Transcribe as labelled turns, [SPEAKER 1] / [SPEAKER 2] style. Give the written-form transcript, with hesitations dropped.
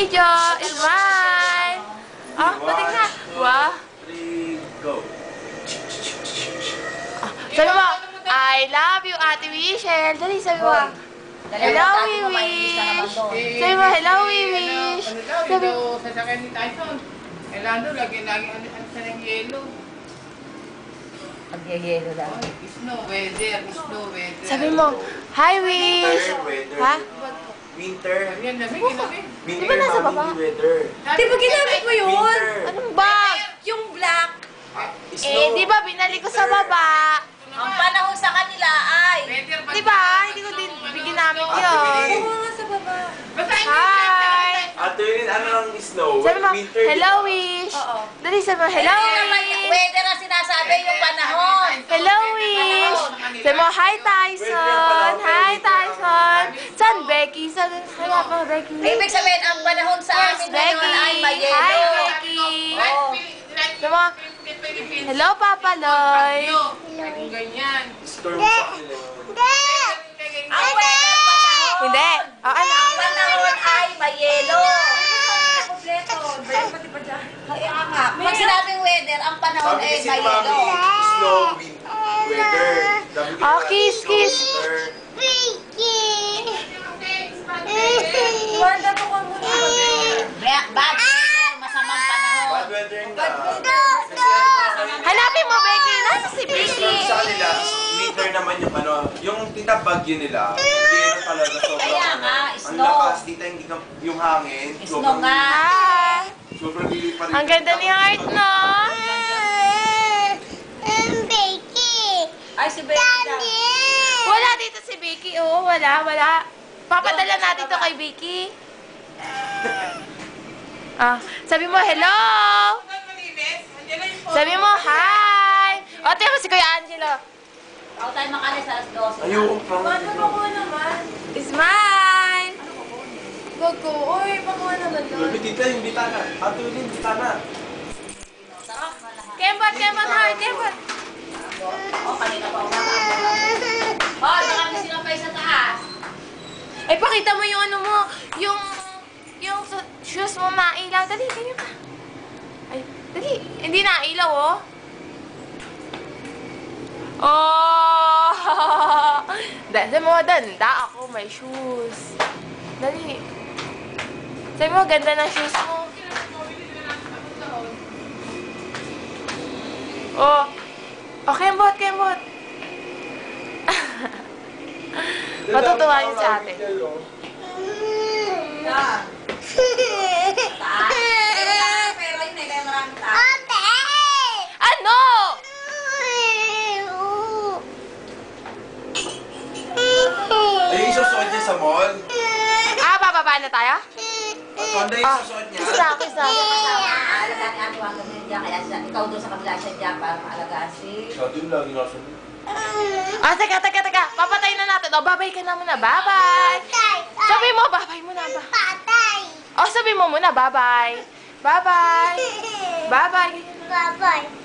[SPEAKER 1] video. Smile. Ah, pating na. Wow.
[SPEAKER 2] 3, go.
[SPEAKER 1] Sabi mo, I love you, Ate Michelle. Dali, sabi mo. Hello, Wiwish. Sabi mo, hello, Wiwish.
[SPEAKER 3] Sabi mo, sasakyan ni Tyson. Kailangan doon, lagi sa ng yelo.
[SPEAKER 4] Pag-yelo lang.
[SPEAKER 3] Snow weather.
[SPEAKER 1] Sabi mo, hi, Wish.
[SPEAKER 2] Weather.
[SPEAKER 1] Ha?
[SPEAKER 2] Winter.
[SPEAKER 3] Yan, lamig, lamig.
[SPEAKER 1] Di ba nasa baba?
[SPEAKER 2] Weather.
[SPEAKER 4] Di ba ginamit mo yun?
[SPEAKER 2] Winter.
[SPEAKER 1] Anong bag?
[SPEAKER 4] Yung black.
[SPEAKER 1] Eh, di ba binalik ko sa baba?
[SPEAKER 4] Ang panahon sa kanila ay...
[SPEAKER 1] Di ba? Hindi ko din ginamit yun.
[SPEAKER 4] Oo nga sa baba.
[SPEAKER 1] Hi.
[SPEAKER 2] Ate Lynn, ano lang snow?
[SPEAKER 1] Sabi mo,
[SPEAKER 2] Winter.
[SPEAKER 1] hello, Wish.
[SPEAKER 4] Oo.
[SPEAKER 1] Dali, sabi mo, hello,
[SPEAKER 4] Wish.
[SPEAKER 1] Wish.
[SPEAKER 4] Weather ang sinasabi yung panahon.
[SPEAKER 1] Hello, Wish. Sabi mo, hi, Tyson. Hi, Tyson. Saan, Becky? Saan? Hanap mo, Becky.
[SPEAKER 4] Ibig sabihin, ang panahon sa amin ngayon ay may
[SPEAKER 1] Becky. Hi,
[SPEAKER 4] yelo.
[SPEAKER 1] Becky.
[SPEAKER 4] Oo.
[SPEAKER 1] Sabi mo, hello, Papa Loy.
[SPEAKER 3] Laging ganyan.
[SPEAKER 2] Storm sa kanila.
[SPEAKER 4] Ang weather panahon.
[SPEAKER 1] Hindi. Oh, ano?
[SPEAKER 4] Ang panahon ay may yelo. Kaya nga, pag sinabing weather, ang panahon
[SPEAKER 2] Sabi
[SPEAKER 4] ay
[SPEAKER 2] kasi
[SPEAKER 4] may
[SPEAKER 2] ni Mami,
[SPEAKER 4] yelo.
[SPEAKER 2] snow, weather. Sabi ko,
[SPEAKER 1] Oh, kiss, kiss.
[SPEAKER 2] winter.
[SPEAKER 4] Bad weather, masamang panahon.
[SPEAKER 2] Bad weather na.
[SPEAKER 1] Hanapin mo, Becky. Nasa si
[SPEAKER 2] Storm
[SPEAKER 1] Becky.
[SPEAKER 2] sa kanila, winter naman yung ano, yung tita bagyo nila, yun talaga sobrang
[SPEAKER 4] Kaya
[SPEAKER 2] ano.
[SPEAKER 4] nga,
[SPEAKER 2] Ang
[SPEAKER 4] snow.
[SPEAKER 2] lakas, tita, hindi ka, yung hangin.
[SPEAKER 4] Snow nga.
[SPEAKER 1] Hi.
[SPEAKER 2] Sobrang lili pa rin.
[SPEAKER 1] Ang ganda ni Heart, no?
[SPEAKER 4] Ay, si Becky.
[SPEAKER 1] Wala dito si Becky. Oo, wala. Papadala natin to kay Becky. Ah, sabi mo, hello. Sabi mo, hi. O, tingnan mo si Kuya Angelo.
[SPEAKER 4] Ako tayo makalis alas 12.
[SPEAKER 2] Ayoko pang.
[SPEAKER 1] Smile.
[SPEAKER 2] Sabi tita, yung bitana. Ate Lynn, bitana.
[SPEAKER 1] Kembot, Heart, kembot.
[SPEAKER 4] Oh, kanina pa umaga. Oh, marami silang pa sa taas.
[SPEAKER 1] Ay, pakita mo yung ano mo, yung shoes mo mailaw. Dali, ganyan ka. Ay, dali. Hindi na ilaw, oh. Oh! Dali mo, danda ako, may shoes. Dali. Sabi mo, ganda ng shoes mo. Oh. Oh, kembot. Matutuwa yun sa atin.
[SPEAKER 4] Taas. Pero yun ay kaya maraming taas.
[SPEAKER 1] Ano?
[SPEAKER 2] Ay, yung isusuot niya sa mall.
[SPEAKER 1] Ah, bababa na tayo?
[SPEAKER 2] Wanda yung isusuot niya.
[SPEAKER 1] Isa.
[SPEAKER 4] Alagaan ni Ate Wanda mo yun dyan. Kaya ikaw doon sa kabila siya dyan para maalagaan si...
[SPEAKER 2] Ikaw dun lagi nasa dun.
[SPEAKER 1] Ah, teka. Papatay na natin. O, babay ka na muna. Bye-bye. Sabi mo, babay muna ba? O, sabi mo muna, bye-bye. Bye-bye. Bye-bye.
[SPEAKER 5] Bye-bye.